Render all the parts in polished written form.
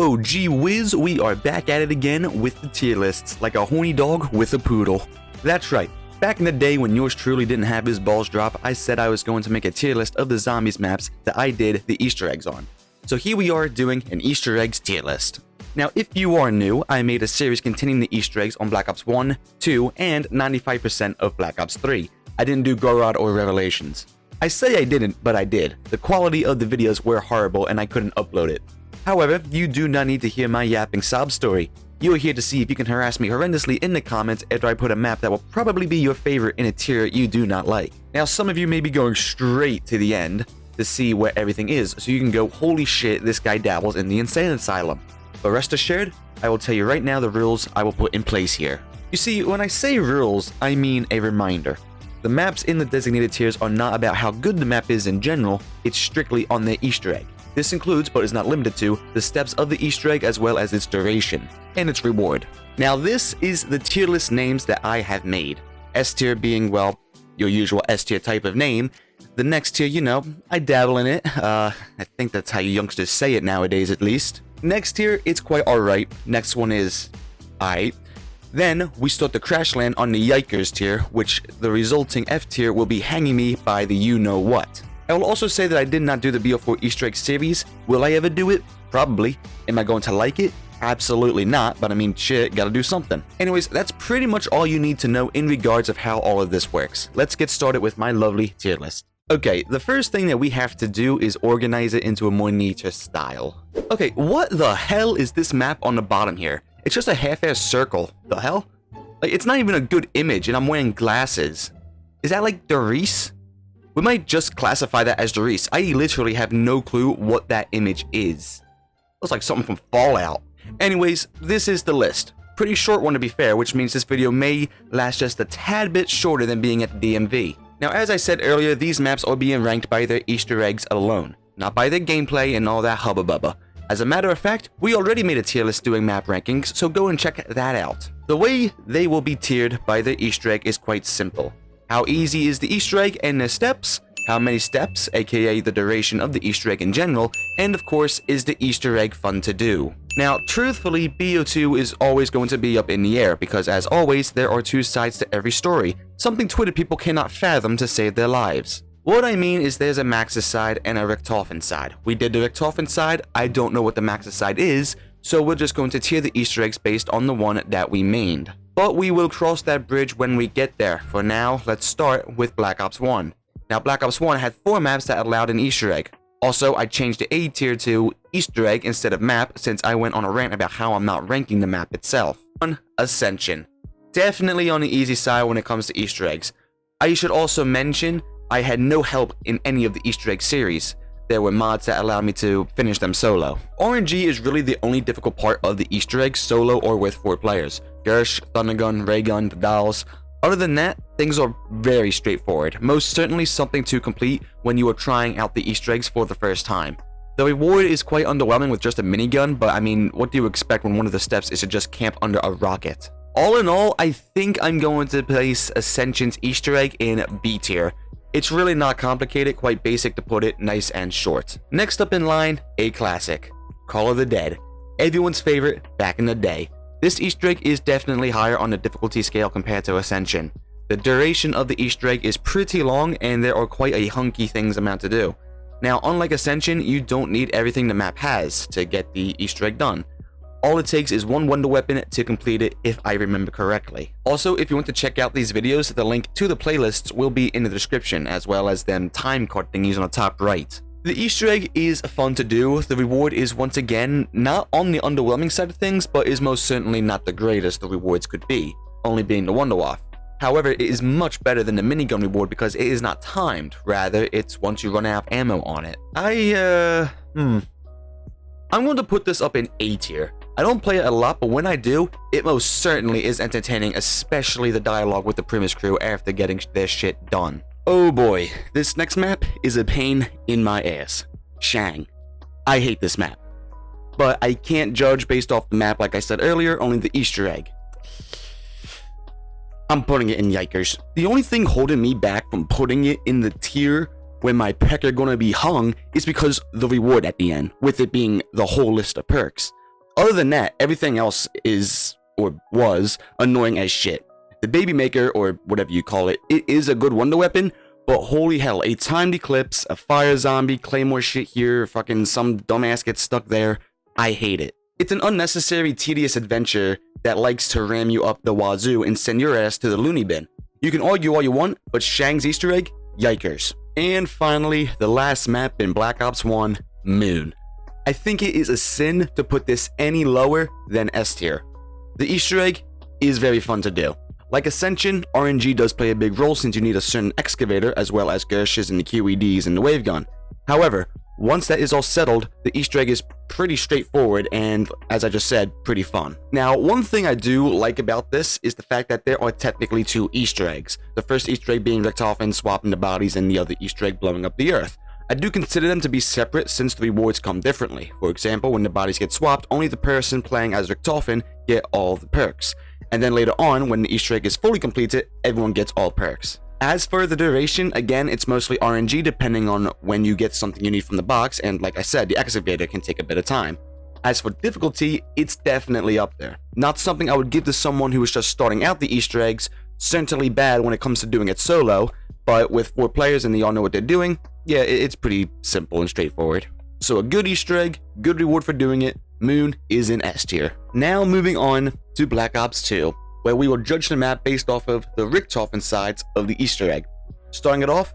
Oh gee whiz, we are back at it again with the tier lists, like a horny dog with a poodle. That's right, back in the day when yours truly didn't have his balls drop, I said I was going to make a tier list of the zombies maps that I did the Easter eggs on. So here we are doing an Easter eggs tier list. Now if you are new, I made a series containing the Easter eggs on Black Ops 1, 2, and 95% of Black Ops 3. I didn't do GLOURIOUS or Revelations. I say I didn't, but I did. The quality of the videos were horrible and I couldn't upload it. However, you do not need to hear my yapping sob story. You are here to see if you can harass me horrendously in the comments after I put a map that will probably be your favorite in a tier you do not like. Now some of you may be going straight to the end to see where everything is, so you can go, holy shit, this guy dabbles in the insane asylum. But rest assured, I will tell you right now the rules I will put in place here. You see, when I say rules, I mean a reminder. The maps in the designated tiers are not about how good the map is in general, it's strictly on the Easter egg. This includes, but is not limited to, the steps of the Easter egg as well as its duration, and its reward. Now this is the tier list names that I have made. S tier being, well, your usual S tier type of name. The next tier, you know, I dabble in it. I think that's how you youngsters say it nowadays at least. Next tier, it's quite alright. Next one is aight. Then we start the crash land on the yikers tier, which the resulting F tier will be hanging me by the you-know-what. I will also say that I did not do the BO4 Easter egg series. Will I ever do it? Probably. Am I going to like it? Absolutely not, but I mean, shit, gotta do something. Anyways, that's pretty much all you need to know in regards of how all of this works. Let's get started with my lovely tier list. Okay, the first thing that we have to do is organize it into a more nature style. Okay, what the hell is this map on the bottom here? It's just a half-ass circle. The hell? Like, it's not even a good image, and I'm wearing glasses. Is that like the riese? We might just classify that as the riese. I literally have no clue what that image is. Looks like something from Fallout. Anyways, this is the list. Pretty short one to be fair, which means this video may last just a tad bit shorter than being at the DMV. Now, as I said earlier, these maps are being ranked by their Easter eggs alone, not by their gameplay and all that hubba bubba. As a matter of fact, we already made a tier list doing map rankings, so go and check that out. The way they will be tiered by their Easter egg is quite simple. How easy is the Easter egg and the steps? How many steps, aka the duration of the Easter egg in general? And of course, is the Easter egg fun to do? Now, truthfully, BO2 is always going to be up in the air because, as always, there are two sides to every story, something Twitter people cannot fathom to save their lives. What I mean is there's a Maxis side and a Richtofen side. We did the Richtofen side, I don't know what the Maxis side is, so we're just going to tier the Easter eggs based on the one that we mained. But we will cross that bridge when we get there. For now, let's start with Black Ops 1. Now, Black Ops 1 had 4 maps that allowed an Easter egg. Also, I changed the A tier to Easter egg instead of map since I went on a rant about how I'm not ranking the map itself. 1. Ascension. Definitely on the easy side when it comes to Easter eggs. I should also mention, I had no help in any of the Easter egg series. There were mods that allowed me to finish them solo. RNG is really the only difficult part of the Easter egg, solo or with 4 players. Gersh, Thundergun, Raygun, the dolls. Other than that, things are very straightforward. Most certainly something to complete when you are trying out the Easter eggs for the first time. The reward is quite underwhelming with just a minigun, but I mean, what do you expect when one of the steps is to just camp under a rocket? All in all, I think I'm going to place Ascension's Easter egg in B tier. It's really not complicated, quite basic to put it, nice and short. Next up in line, a classic. Call of the Dead. Everyone's favorite back in the day. This Easter egg is definitely higher on the difficulty scale compared to Ascension. The duration of the Easter egg is pretty long and there are quite a hunky things amount to do. Now, unlike Ascension, you don't need everything the map has to get the Easter egg done. All it takes is one wonder weapon to complete it, if I remember correctly. Also, if you want to check out these videos, the link to the playlists will be in the description, as well as them time card thingies on the top right. The Easter egg is fun to do. The reward is once again not on the underwhelming side of things, but is most certainly not the greatest the rewards could be, only being the wonder waff. However, it is much better than the minigun reward because it is not timed, rather it's once you run out of ammo on it. I'm going to put this up in A tier. I don't play it a lot, but when I do, it most certainly is entertaining, especially the dialogue with the premise crew after getting their shit done. Oh boy, this next map is a pain in my ass. Shang. I hate this map. But I can't judge based off the map like I said earlier, only the Easter egg. I'm putting it in yikers. The only thing holding me back from putting it in the tier when my peck are gonna be hung is because the reward at the end, with it being the whole list of perks. Other than that, everything else is, or was, annoying as shit. The baby maker, or whatever you call it, it is a good wonder weapon, but holy hell, a timed eclipse, a fire zombie, claymore shit here, fucking some dumbass gets stuck there. I hate it. It's an unnecessary, tedious adventure that likes to ram you up the wazoo and send your ass to the loony bin. You can argue all you want, but Shang's Easter egg? Yikers. And finally, the last map in Black Ops 1, Moon. I think it is a sin to put this any lower than S tier. The Easter egg is very fun to do. Like Ascension, RNG does play a big role since you need a certain excavator as well as Gershes and the QEDs and the wave gun. However, once that is all settled, the Easter egg is pretty straightforward and, as I just said, pretty fun. Now, one thing I do like about this is the fact that there are technically 2 Easter eggs. The first Easter egg being Richtofen swapping the bodies and the other Easter egg blowing up the earth. I do consider them to be separate since the rewards come differently. For example, when the bodies get swapped, only the person playing as Richtofen get all the perks. And then later on, when the Easter egg is fully completed, everyone gets all perks. As for the duration, again, it's mostly RNG depending on when you get something you need from the box, and like I said, the excavator can take a bit of time. As for difficulty, it's definitely up there. Not something I would give to someone who is just starting out the Easter eggs, certainly bad when it comes to doing it solo, but with 4 players and they all know what they're doing, yeah, it's pretty simple and straightforward. So a good Easter egg, good reward for doing it. Moon is in S tier. Now moving on to Black Ops 2, where we will judge the map based off of the Richtofen sides of the Easter egg. Starting it off,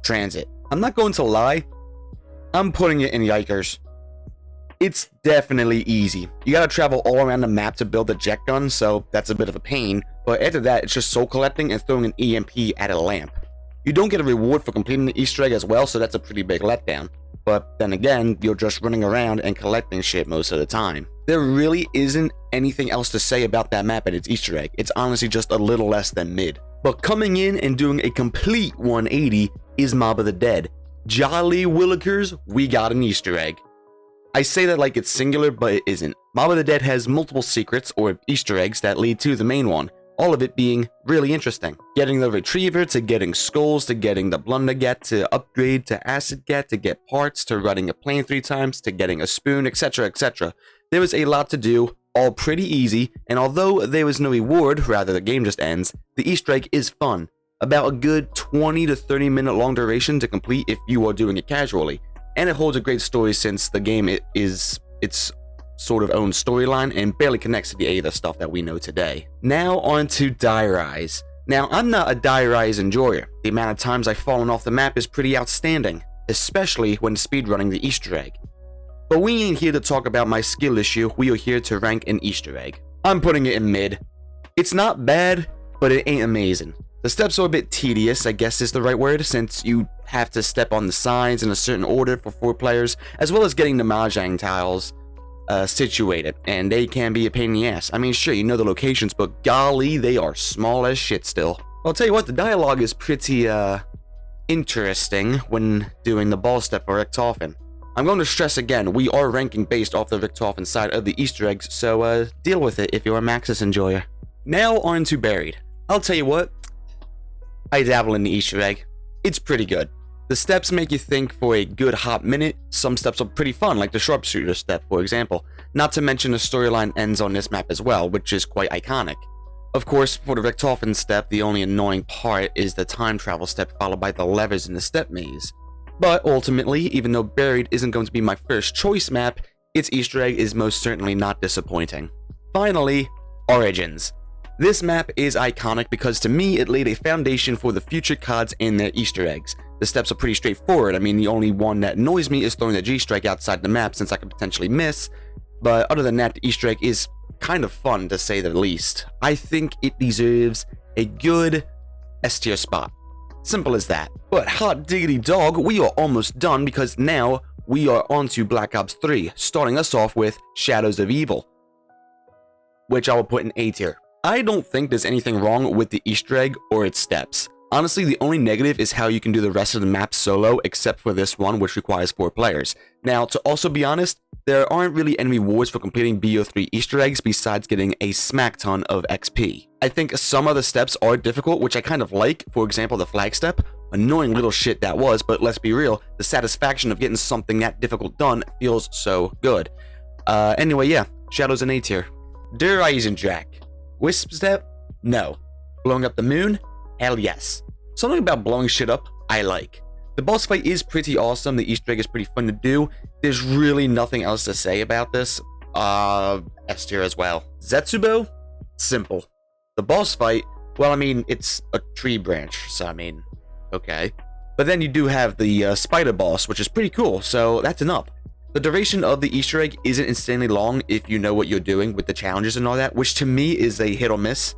Tranzit. I'm not going to lie, I'm putting it in yikers. It's definitely easy. You gotta travel all around the map to build a jet gun, so that's a bit of a pain, but after that it's just soul collecting and throwing an EMP at a lamp. You don't get a reward for completing the Easter egg as well, so that's a pretty big letdown. But then again, you're just running around and collecting shit most of the time. There really isn't anything else to say about that map and its Easter egg. It's honestly just a little less than mid. But coming in and doing a complete 180 is Mob of the Dead. Jolly Willikers, we got an Easter egg. I say that like it's singular, but it isn't. Mob of the Dead has multiple secrets or Easter eggs that lead to the main one. All of it being really interesting. Getting the Retriever, to getting skulls, to getting the Blundergat, to upgrade to Acid Gat, to get parts, to running a plane 3 times, to getting a spoon, etc, etc. There was a lot to do, all pretty easy, and although there was no reward, rather the game just ends, the Easter egg is fun. About a good 20 to 30 minute long duration to complete if you are doing it casually. And it holds a great story since the game is its sort of own storyline and barely connects to the Aether stuff that we know today. Now on to Die Rise. Now I'm not a Die Rise enjoyer. The amount of times I've fallen off the map is pretty outstanding, especially when speedrunning the Easter egg. But we ain't here to talk about my skill issue, we are here to rank an Easter egg. I'm putting it in mid. It's not bad, but it ain't amazing. The steps are a bit tedious, I guess is the right word, since you have to step on the signs in a certain order for 4 players, as well as getting the Mahjong tiles situated, and they can be a pain in the ass. I mean, sure, you know the locations, but golly, they are small as shit still. I'll tell you what, the dialogue is pretty, interesting when doing the ball step for Richtofen. I'm going to stress again, we are ranking based off the Richtofen side of the Easter eggs, so deal with it if you're a Maxis enjoyer. Now on to Buried. I'll tell you what, I dabble in the Easter egg. It's pretty good. The steps make you think for a good hot minute. Some steps are pretty fun, like the sharpshooter step, for example. Not to mention the storyline ends on this map as well, which is quite iconic. Of course, for the Richtofen step, the only annoying part is the time travel step followed by the levers in the step maze. But ultimately, even though Buried isn't going to be my first choice map, its Easter egg is most certainly not disappointing. Finally, Origins. This map is iconic because to me it laid a foundation for the future CODs and their Easter eggs. The steps are pretty straightforward. I mean, the only one that annoys me is throwing the G-Strike outside the map since I could potentially miss, but other than that, the Easter egg is kind of fun to say the least. I think it deserves a good S tier spot. Simple as that. But hot diggity dog, we are almost done because now we are on to Black Ops 3, starting us off with Shadows of Evil, which I will put in A tier. I don't think there's anything wrong with the Easter egg or its steps. Honestly, the only negative is how you can do the rest of the map solo, except for this one, which requires 4 players. Now, to also be honest, there aren't really any rewards for completing BO3 Easter eggs besides getting a smack ton of XP. I think some of the steps are difficult, which I kind of like. For example, the flag step. Annoying little shit that was, but let's be real, the satisfaction of getting something that difficult done feels so good. Anyway, yeah, Shadows in A tier. Der Eisendrache. Wisp Step? No. Blowing up the moon? Hell yes. Something about blowing shit up, I like. The boss fight is pretty awesome, the Easter egg is pretty fun to do. There's really nothing else to say about this. S tier as well. Zetsubo? Simple. The boss fight, well, I mean, it's a tree branch, so I mean, okay. But then you do have the spider boss, which is pretty cool, so that's an up. The duration of the Easter egg isn't insanely long if you know what you're doing with the challenges and all that, which to me is a hit or miss.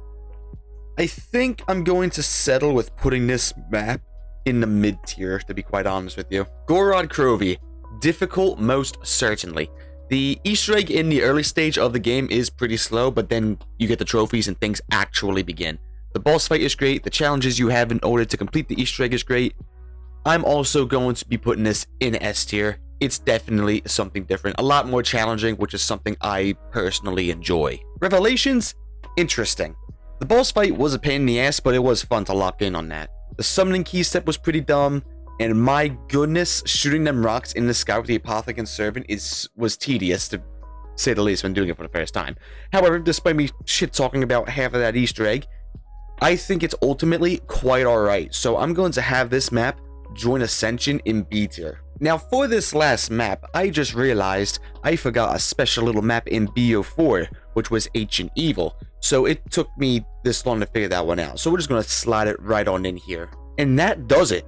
I think I'm going to settle with putting this map in the mid tier, to be quite honest with you. Gorod Krovi. Difficult, most certainly. The Easter egg in the early stage of the game is pretty slow, but then you get the trophies and things actually begin. The boss fight is great, the challenges you have in order to complete the Easter egg is great. I'm also going to be putting this in S tier. It's definitely something different, a lot more challenging, which is something I personally enjoy. Revelations? Interesting. The boss fight was a pain in the ass, but it was fun to lock in on that. The summoning key step was pretty dumb, and my goodness, shooting them rocks in the sky with the Apothecary Servant was tedious, to say the least, when doing it for the first time. However, despite me shit-talking about half of that Easter egg, I think it's ultimately quite alright, so I'm going to have this map join Ascension in B tier. Now, for this last map, I just realized I forgot a special little map in BO4, which was Ancient Evil, so it took me this long to figure that one out, so we're just going to slide it right on in here. And that does it.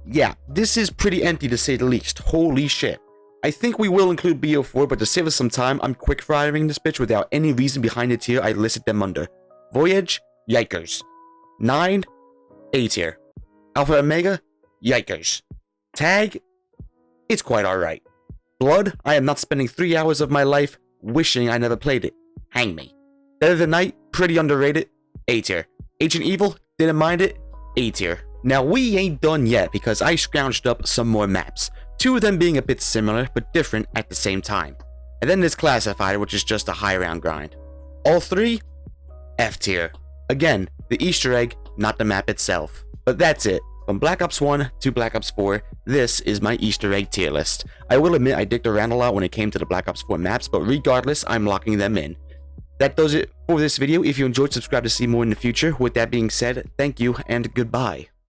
Yeah, this is pretty empty to say the least. Holy shit. I think we will include BO4, but to save us some time, I'm quick firing this bitch without any reason behind the tier I listed them under. Voyage? Yikers. 9? A tier. Alpha Omega? Yikers. Tag? It's quite alright. Blood? I am not spending 3 hours of my life wishing I never played it. Hang me. Dead of the Night? Pretty underrated. A tier. Ancient Evil? Didn't mind it. A tier. Now, we ain't done yet because I scrounged up some more maps, 2 of them being a bit similar but different at the same time. And then there's Classified, which is just a high round grind. All 3? F tier. Again, the Easter egg, not the map itself. But that's it. From Black Ops 1 to Black Ops 4, this is my Easter egg tier list. I will admit I dicked around a lot when it came to the Black Ops 4 maps, but regardless, I'm locking them in. That does it for this video. If you enjoyed, subscribe to see more in the future. With that being said, thank you and goodbye.